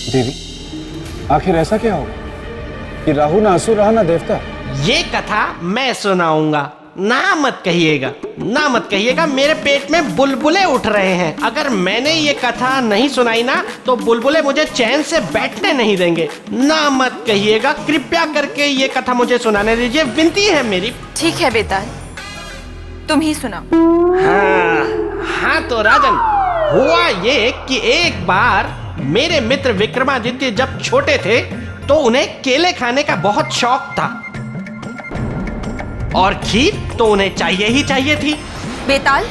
देवी, आखिर ऐसा क्या होगा कि राहु ना असुर रहा ना देवता? ये कथा मैं सुनाऊंगा, ना मत कहिएगा, ना मत कहिएगा। मेरे पेट में बुलबुले उठ रहे हैं। अगर मैंने ये कथा नहीं सुनाई ना तो बुलबुले मुझे चैन से बैठने नहीं देंगे। ना मत कहिएगा, कृपया करके ये कथा मुझे सुनाने दीजिए, विनती है मेरी। ठीक है बेताल, तुम ही सुनाओ। हाँ तो राजन, हुआ ये कि एक बार मेरे मित्र विक्रमादित्य जब छोटे थे तो उन्हें केले खाने का बहुत शौक था और खीर तो उन्हें चाहिए ही चाहिए थी। बेताल,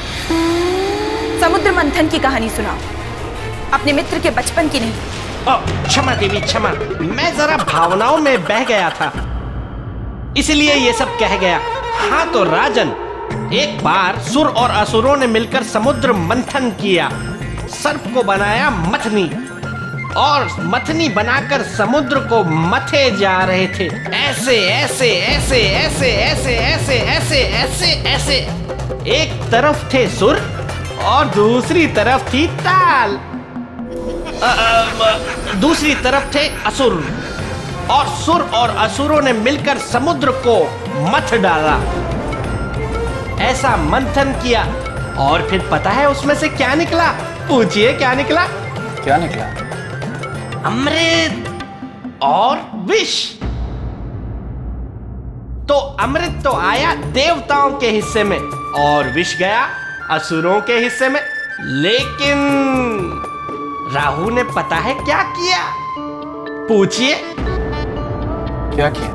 समुद्र मंथन की कहानी सुनाओ, अपने मित्र के बचपन की नहीं। क्षमा देवी क्षमा, मैं जरा भावनाओं में बह गया था, इसलिए ये सब कह गया। हाँ तो राजन, एक बार सुर और असुरों ने मिलकर समुद्र मंथन किया, सर्प को बनाया मथनी और मथनी बनाकर समुद्र को मथे जा रहे थे। ऐसे ऐसे ऐसे ऐसे ऐसे ऐसे ऐसे ऐसे ऐसे एक तरफ थे सुर और दूसरी तरफ थी ताल। दूसरी तरफ थे असुर और सुर और असुरों ने मिलकर समुद्र को मथ डाला। ऐसा मंथन किया और फिर पता है उसमें से क्या निकला? पूछिए क्या निकला? क्या निकला? अमृत और विष। तो अमृत तो आया देवताओं के हिस्से में और विष गया असुरों के हिस्से में। लेकिन राहु ने पता है क्या किया? पूछिए। क्या किया?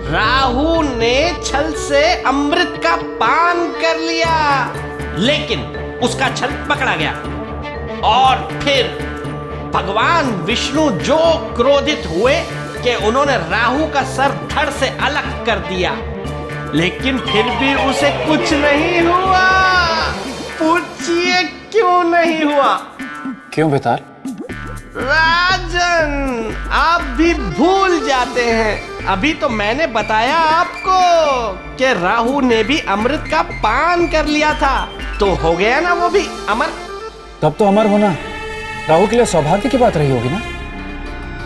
राहु ने छल से अमृत का पान कर लिया, लेकिन उसका छल पकड़ा गया और फिर भगवान विष्णु जो क्रोधित हुए कि उन्होंने राहु का सर धड़ से अलग कर दिया, लेकिन फिर भी उसे कुछ नहीं हुआ। पूछिए क्यों नहीं हुआ? क्यों बेताल? राजन, आप भी भूल जाते हैं। अभी तो मैंने बताया आपको कि राहु ने भी अमृत का पान कर लिया था, तो हो गया ना वो भी अमर। तब तो अमर होना राहु के लिए सौभाग्य की बात रही होगी ना?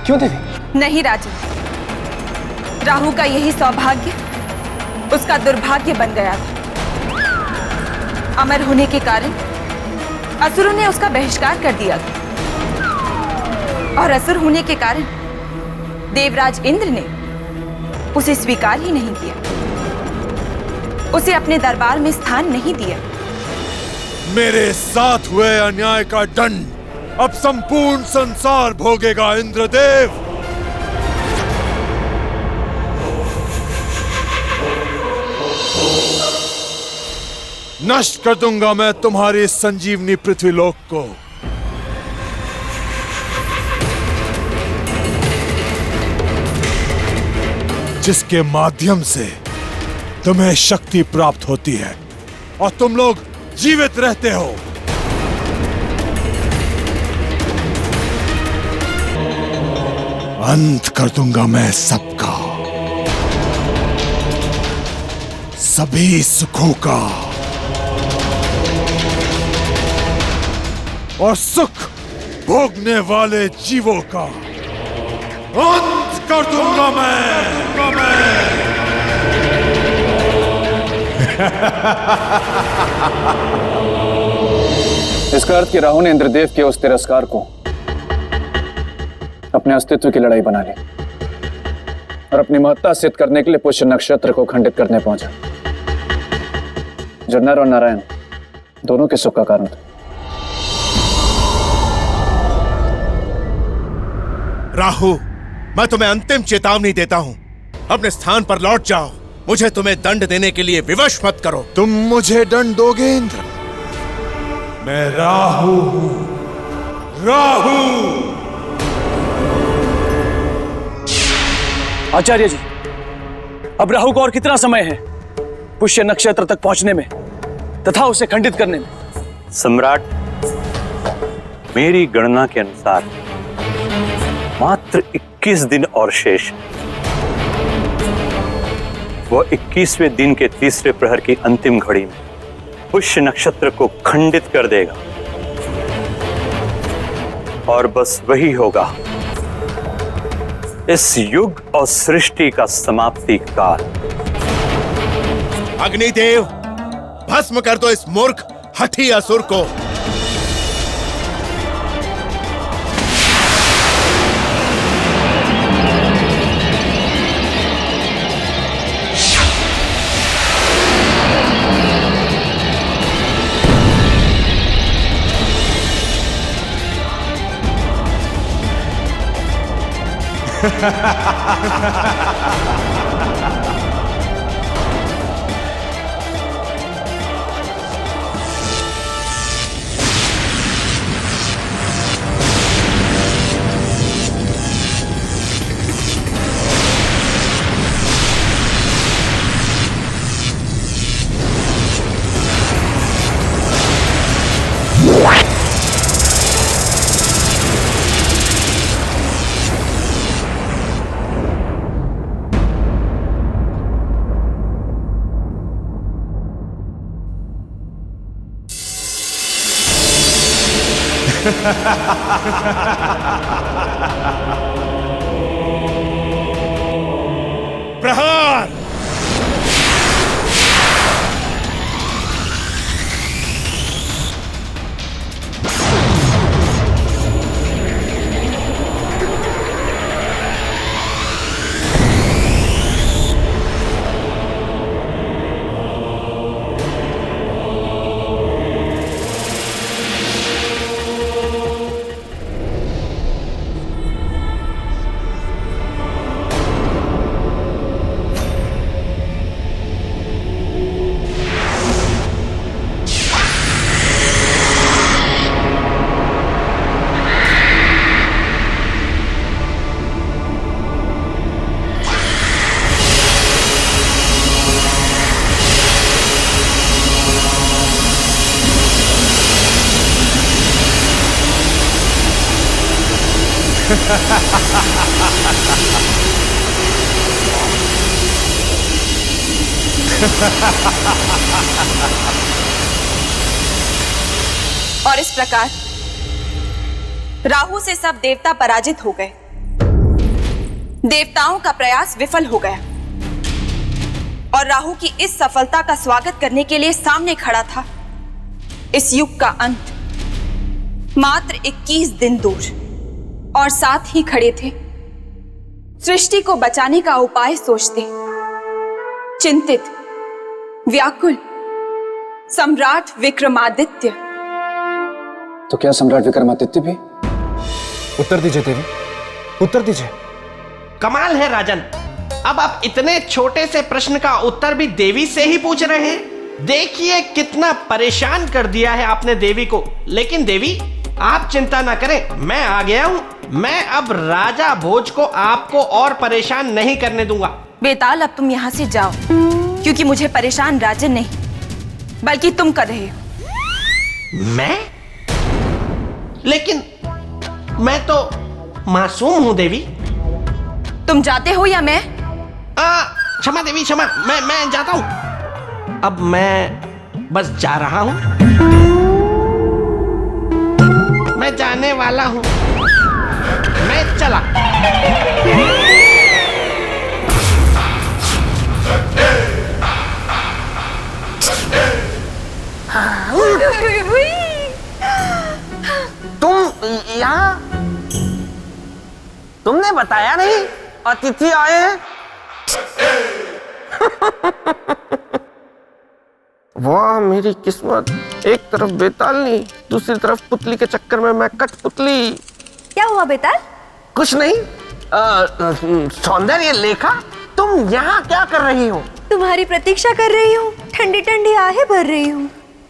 क्यों देवी? नहीं राजन, राहु का यही सौभाग्य उसका दुर्भाग्य बन गया था। अमर होने के कारण असुरों ने उसका बहिष्कार कर दिया और असुर होने के कारण देवराज इंद्र ने उसे स्वीकार ही नहीं किया, उसे अपने दरबार में स्थान नहीं दिया। मेरे साथ हुए अन्याय का दंड अब संपूर्ण संसार भोगेगा इंद्रदेव। नष्ट कर दूंगा मैं तुम्हारी संजीवनी पृथ्वीलोक को। जिसके माध्यम से तुम्हें शक्ति प्राप्त होती है और तुम लोग जीवित रहते हो। अंत कर दूंगा मैं सबका, सभी सुखों का, और सुख भोगने वाले जीवों का अंत कर दूंगा मैं। इसका अर्थ कि राहु ने इंद्रदेव के उस तिरस्कार को अपने अस्तित्व की लड़ाई बना ली और अपनी महत्ता सिद्ध करने के लिए पुष्य नक्षत्र को खंडित करने पहुंचा, जो नर और नारायण दोनों के सुख का कारण था। राहु, मैं तुम्हें अंतिम चेतावनी देता हूं, अपने स्थान पर लौट जाओ। मुझे तुम्हें दंड देने के लिए विवश मत करो। तुम मुझे दंड दोगे इंद्र? मैं राहु हूं, राहु। आचार्य जी, अब राहु को और कितना समय है पुष्य नक्षत्र तक पहुंचने में तथा उसे खंडित करने में? सम्राट, मेरी गणना के अनुसार मात्र 21 दिन और शेष। वह 21वें दिन के तीसरे प्रहर की अंतिम घड़ी में पुष्य नक्षत्र को खंडित कर देगा और बस वही होगा इस युग और सृष्टि का समाप्ति काल। अग्निदेव, भस्म कर दो इस मूर्ख हठी असुर को। प्रहार। और इस प्रकार राहु से सब देवता पराजित हो गए। देवताओं का प्रयास विफल हो गया और राहु की इस सफलता का स्वागत करने के लिए सामने खड़ा था इस युग का अंत। मात्र 21 दिन दूर और साथ ही खड़े थे सृष्टि को बचाने का उपाय सोचते, चिंतित, व्याकुल सम्राट विक्रमादित्य। तो क्या सम्राट विक्रमादित्य भी? उत्तर दीजिए देवी, उत्तर दीजिए। कमाल है राजन, अब आप इतने छोटे से प्रश्न का उत्तर भी देवी से ही पूछ रहे हैं। देखिए कितना परेशान कर दिया है आपने देवी को। लेकिन देवी आप चिंता ना करें, मैं आ गया हूं। मैं अब राजा भोज को आपको और परेशान नहीं करने दूंगा। बेताल, अब तुम यहां से जाओ, क्योंकि मुझे परेशान राजन नहीं बल्कि तुम कर रहे हो। मैं? लेकिन मैं तो मासूम हूं देवी। तुम जाते हो या मैं? क्षमा देवी, क्षमा। मैं जाता हूं। अब मैं बस जा रहा हूं। मैं जाने वाला हूं। मैं चला। तुम यहाँ? तुमने बताया नहीं अतिथि आए हैं? वाह मेरी किस्मत, एक तरफ बेतालनी, दूसरी तरफ पुतली के चक्कर में मैं कठपुतली। क्या हुआ बेताल? कुछ नहीं। सौंदर्य लेखा, तुम यहाँ क्या कर रही हो? तुम्हारी प्रतीक्षा कर रही हूँ, ठंडी ठंडी आहें भर रही हूँ।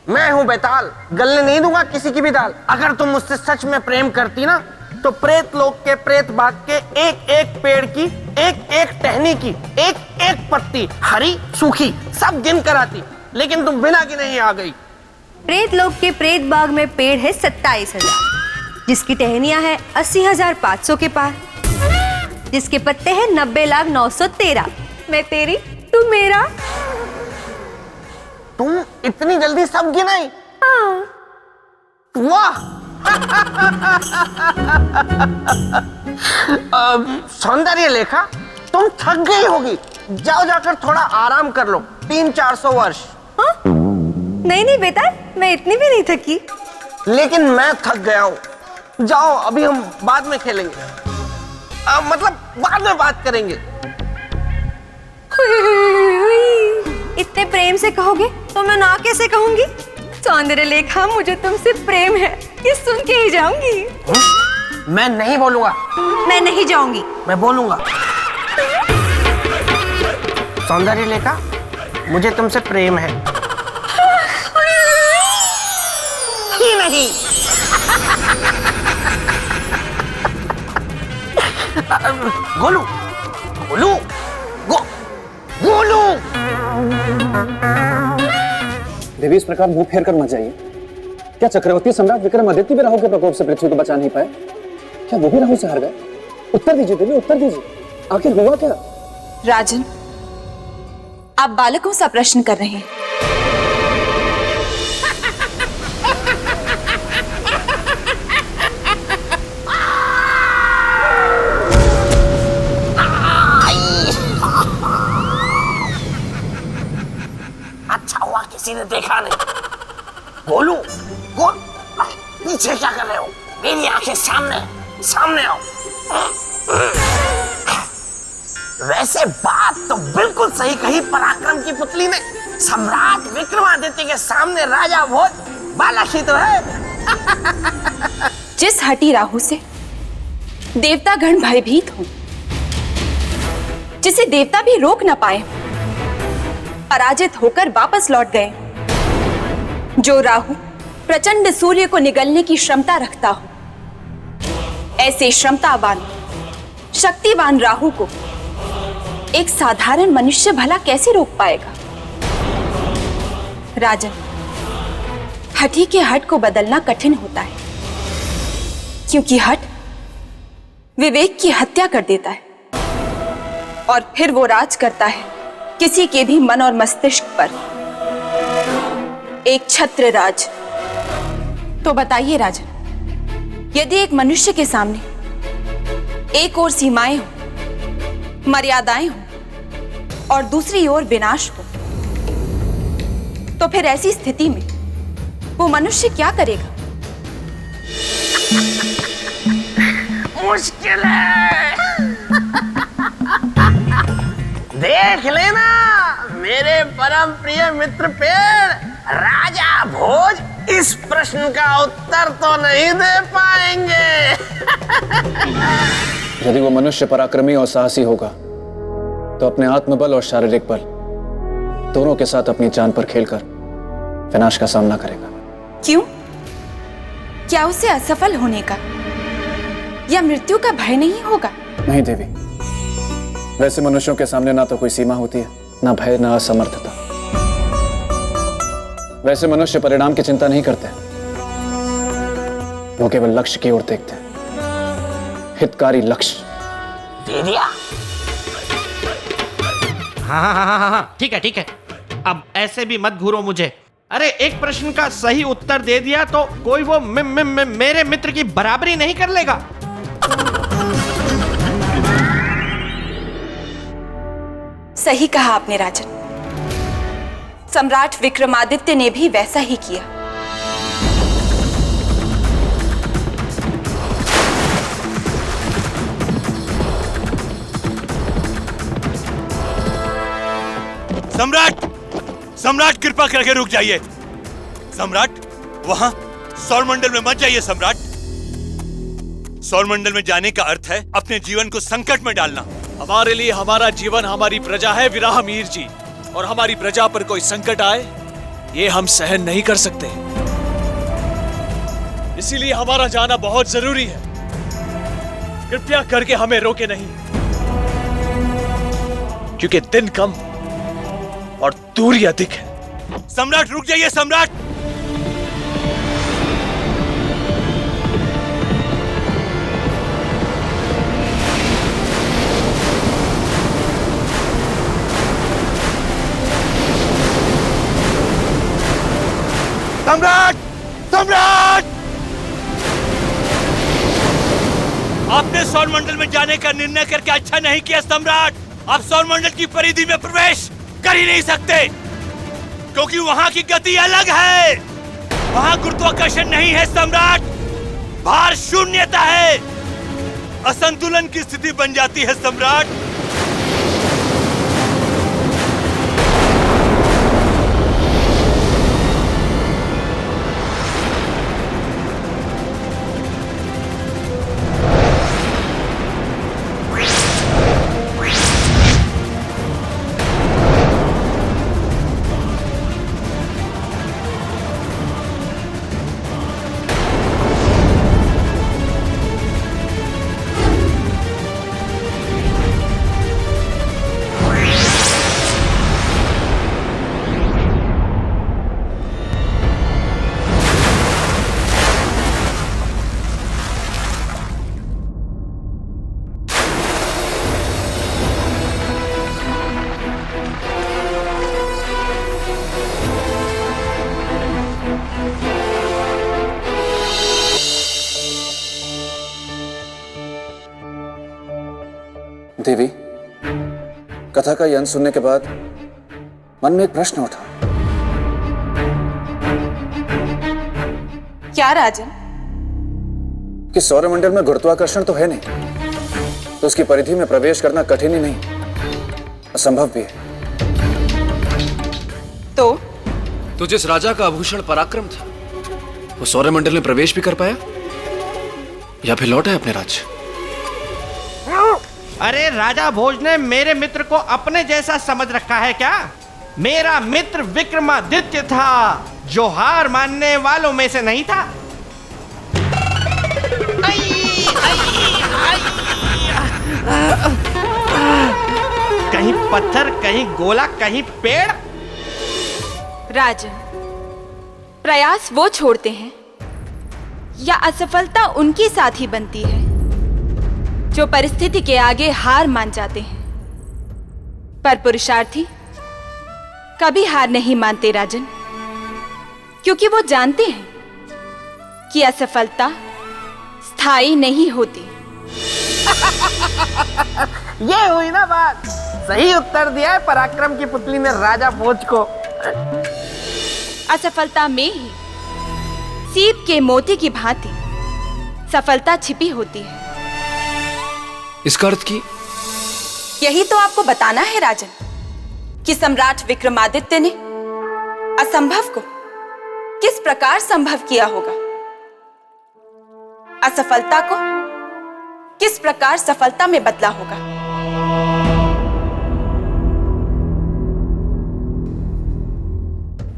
मैं हूँ बेताल, गलने नहीं दूंगा किसी की भी दाल। अगर तुम मुझसे सच में प्रेम करती ना, तो प्रेत लोक के प्रेत बाग के एक एक पेड़ की, एक एक टहनी की, एक एक पत्ती, हरी सूखी, सब गिन कर आती। लेकिन तुम बिना गिने ही आ गई। प्रेत लोक के प्रेत बाग में पेड़ है 27,000, जिसकी टहनियां है 80,500 के पार, जिसके पत्ते हैं 90,913। मैं तेरी, तू मेरा। तुम इतनी जल्दी सब गिनाई? हाँ। वाह, सौंदर्य लेखा, तुम थक गई होगी, जाओ जाकर थोड़ा आराम कर लो, 300-400 वर्ष। हाँ? नहीं नहीं बेटा, मैं इतनी भी नहीं थकी। लेकिन मैं थक गया हूँ। जाओ, अभी हम बाद में खेलेंगे, मतलब बाद में बात करेंगे। इतने प्रेम से कहोगे तो मैं ना कैसे कहूंगी? सौंदर्य लेखा, मुझे तुमसे प्रेम है, ये सुन के ही जाऊंगी। मैं नहीं बोलूंगा। मैं नहीं जाऊंगी। मैं बोलूंगा। सौंदर्य लेखा, मुझे तुमसे प्रेम है कि नहीं? गोलू, गोलू, गोलू। देवी, इस प्रकार मुंह फेर कर मत जाइए। क्या चक्रवर्ती सम्राट विक्रमादित्य भी राहु के प्रकोप से पृथ्वी को बचा नहीं पाए? क्या वो भी राहु से हार गए? उत्तर दीजिए देवी, उत्तर दीजिए, आखिर हुआ क्या? राजन, आप बालकों सा प्रश्न कर रहे हैं। अच्छा हुआ किसी ने देखा नहीं। गोलू, गोल, पीछे क्या कर रहे हो? मेरी आंखें सामने, सामने आओ। वैसे बात तो बिल्कुल सही कही पराक्रम की पुतली ने। सम्राट विक्रमादित्य के सामने राजा भोज बालक ही तो है। जिस हठी राहु से देवतागण भयभीत हो, जिसे देवता भी रोक न पाए, पराजित होकर वापस लौट गए, जो राहु प्रचंड सूर्य को निगलने की क्षमता रखता हो, ऐसे क्षमतावान शक्तिवान राहु को एक साधारण मनुष्य भला कैसे रोक पाएगा? राजन, हठी के हट को बदलना कठिन होता है, क्योंकि हट विवेक की हत्या कर देता है और फिर वो राज करता है किसी के भी मन और मस्तिष्क पर, एक छत्र राज। तो बताइए राजन, यदि एक मनुष्य के सामने एक ओर सीमाएं हो, मर्यादाएं हो और दूसरी ओर विनाश हो, तो फिर ऐसी स्थिति में वो मनुष्य क्या करेगा? मुश्किल है। देख लेना मेरे परम प्रिय मित्र पेड़, राजा भोज इस प्रश्न का उत्तर तो नहीं दे पाएंगे। यदि वो मनुष्य पराक्रमी और साहसी होगा तो अपने आत्मबल और शारीरिक बल दोनों के साथ अपनी जान पर खेलकर विनाश का सामना करेगा। क्यों? क्या उसे असफल होने का या मृत्यु का भय नहीं होगा? नहीं देवी, वैसे मनुष्यों के सामने ना तो कोई सीमा होती है, ना भय, ना असमर्थता। वैसे मनुष्य परिणाम की चिंता नहीं करते, वो केवल लक्ष्य की ओर देखते हैं, हितकारी लक्ष्य। दे दिया। हाँ, ठीक है ठीक है, अब ऐसे भी मत घूरो मुझे। अरे एक प्रश्न का सही उत्तर दे दिया तो कोई वो मेरे मित्र की बराबरी नहीं कर लेगा। सही कहा आपने राजन, सम्राट विक्रमादित्य ने भी वैसा ही किया। सम्राट, सम्राट कृपा करके रुक जाइए। सम्राट, वहां सौरमंडल में मत जाइए। सम्राट, सौरमंडल में जाने का अर्थ है अपने जीवन को संकट में डालना। हमारे लिए हमारा जीवन हमारी प्रजा है विराहमीर जी, और हमारी प्रजा पर कोई संकट आए ये हम सहन नहीं कर सकते, इसीलिए हमारा जाना बहुत जरूरी है। कृपया करके हमें रोके नहीं, क्योंकि दिन कम और दूरी अधिक है। सम्राट रुक जाइए। सम्राट, सम्राट, सम्राट, सौरमंडल में जाने का निर्णय करके अच्छा नहीं किया सम्राट। आप सौरमंडल की परिधि में प्रवेश कर ही नहीं सकते, क्योंकि वहां की गति अलग है। वहां गुरुत्वाकर्षण नहीं है सम्राट, भार शून्यता है। असंतुलन की स्थिति बन जाती है सम्राट। देवी, कथा का ये अंत सुनने के बाद मन में एक प्रश्न उठा। क्या राजन? कि सौरमंडल में गुरुत्वाकर्षण तो है नहीं, तो उसकी परिधि में प्रवेश करना कठिन ही नहीं, असंभव भी है। तो जिस राजा का आभूषण पराक्रम था, वो सौरमंडल में प्रवेश भी कर पाया या फिर लौटा अपने राज्य? अरे राजा भोज ने मेरे मित्र को अपने जैसा समझ रखा है क्या? मेरा मित्र विक्रमादित्य था, जो हार मानने वालों में से नहीं था। कहीं पत्थर, कहीं गोला, कहीं पेड़। राजन, प्रयास वो छोड़ते हैं या असफलता उनकी साथी बनती है जो परिस्थिति के आगे हार मान जाते हैं। पर पुरुषार्थी कभी हार नहीं मानते राजन, क्योंकि वो जानते हैं कि असफलता स्थायी नहीं होती। ये हुई ना बात। सही उत्तर दिया है पराक्रम की पुतली ने राजा भोज को। असफलता में ही सीप के मोती की भांति सफलता छिपी होती है। इसका अर्थ की यही तो आपको बताना है राजन, कि सम्राट विक्रमादित्य ने असंभव को किस प्रकार संभव किया होगा, असफलता को किस प्रकार सफलता में बदला होगा।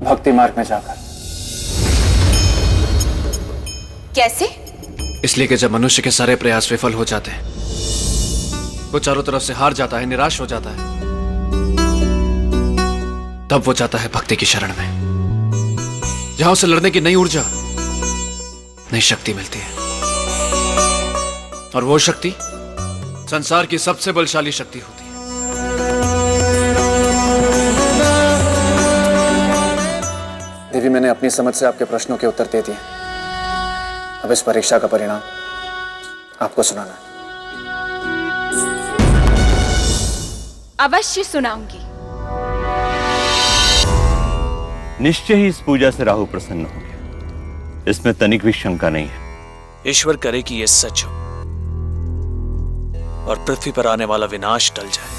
भक्ति मार्ग में जाकर। कैसे? इसलिए कि जब मनुष्य के सारे प्रयास विफल हो जाते हैं, वो चारों तरफ से हार जाता है, निराश हो जाता है, तब वो जाता है भक्ति की शरण में, जहां उसे लड़ने की नई ऊर्जा, नई शक्ति मिलती है। और वो शक्ति संसार की सबसे बलशाली शक्ति होती है। देवी, मैंने अपनी समझ से आपके प्रश्नों के उत्तर दे दिए। अब इस परीक्षा का परिणाम आपको सुनाना है। अवश्य सुनाऊंगी। निश्चय ही इस पूजा से राहु प्रसन्न हो गया, इसमें तनिक भी शंका नहीं है। ईश्वर करे कि यह सच हो और पृथ्वी पर आने वाला विनाश टल जाए।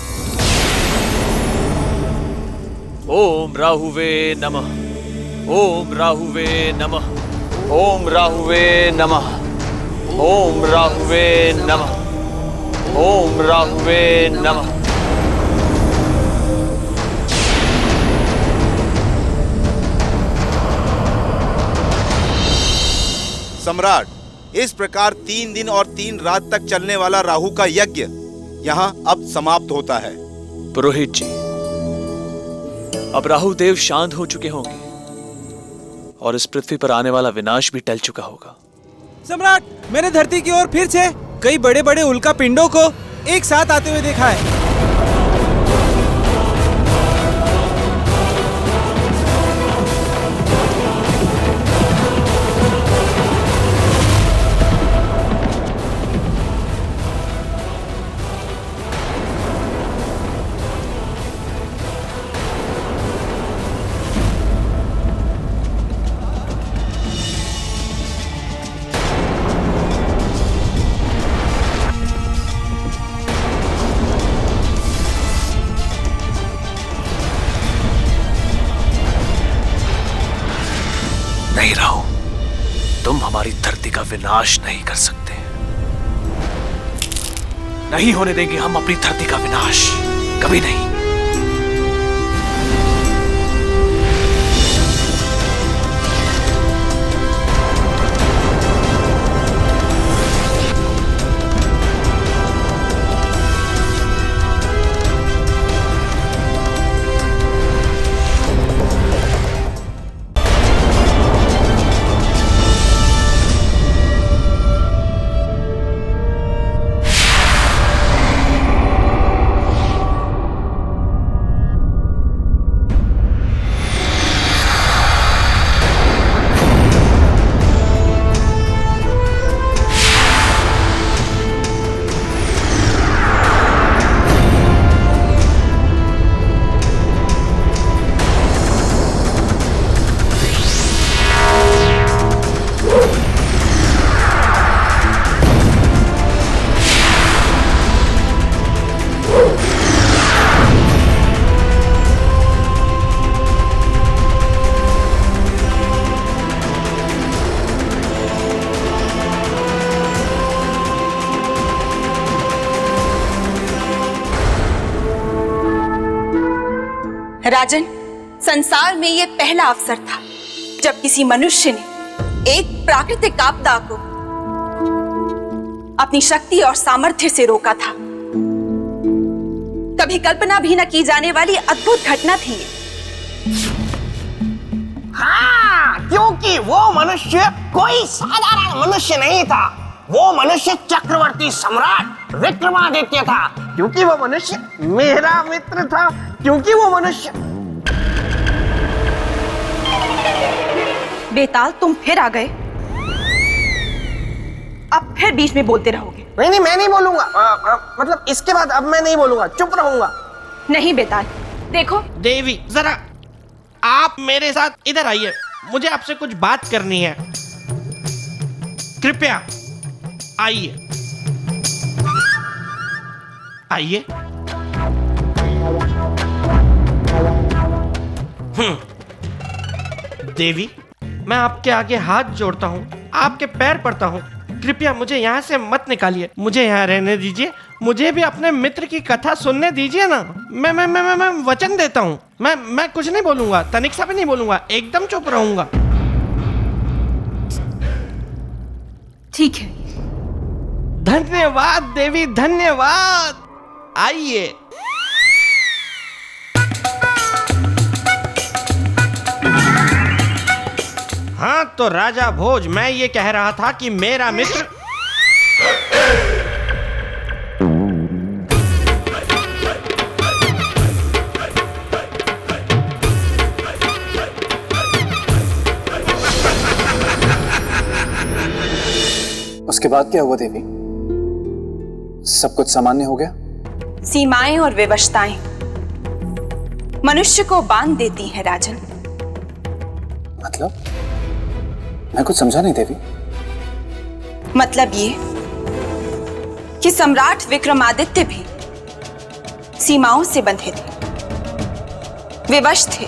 ओम राहुवे नमः, ओम राहुवे नमः, ओम राहुवे नमः, ओम राहुवे नमः, ओम राहुवे नमः। सम्राट, इस प्रकार 3 दिन और 3 रात तक चलने वाला राहु का यज्ञ यहाँ अब समाप्त होता है। पुरोहित जी, अब राहु देव शांत हो चुके होंगे और इस पृथ्वी पर आने वाला विनाश भी टल चुका होगा। सम्राट, मैंने धरती की ओर फिर से कई बड़े बड़े उल्का पिंडों को एक साथ आते हुए देखा है। नहीं राहु, तुम हमारी धरती का विनाश नहीं कर सकते। नहीं होने देंगे हम अपनी धरती का विनाश, कभी नहीं। राजन, संसार में यह पहला अवसर था जब किसी मनुष्य ने एक प्राकृतिक आपदा को अपनी शक्ति और सामर्थ्य से रोका था। कभी कल्पना भी न की जाने वाली अद्भुत घटना थी ये। हाँ, क्योंकि वो मनुष्य कोई साधारण मनुष्य नहीं था। वो मनुष्य चक्रवर्ती सम्राट विक्रमादित्य था। क्योंकि वो मनुष्य मेरा मित्र था। क्योंकि वो मनुष्य। बेताल, तुम फिर आ गए। अब फिर बीच में बोलते रहोगे। नहीं, मैं नहीं बोलूंगा। मतलब इसके बाद अब मैं नहीं बोलूंगा, चुप रहूंगा। नहीं बेताल, देखो। देवी, जरा आप मेरे साथ इधर आइए, मुझे आपसे कुछ बात करनी है। कृपया आइए। आइए। देवी, मैं आपके आगे हाथ जोड़ता हूँ, आपके पैर पड़ता हूँ, कृपया मुझे यहाँ से मत निकालिए, मुझे यहाँ रहने दीजिए, मुझे भी अपने मित्र की कथा सुनने दीजिए ना। मैं वचन देता हूँ, मैं कुछ नहीं बोलूंगा, तनिक सा भी नहीं बोलूंगा, एकदम चुप रहूंगा। ठीक है। धन्यवाद देवी, धन्यवाद। आइए। हाँ तो राजा भोज, मैं ये कह रहा था कि मेरा मित्र उसके बाद क्या हुआ देवी? सब कुछ सामान्य हो गया? सीमाएं और विवशताएं मनुष्य को बांध देती हैं राजन। मतलब? मैं कुछ समझा नहीं देवी। मतलब ये कि सम्राट विक्रमादित्य भी सीमाओं से बंधे थे, विवश थे।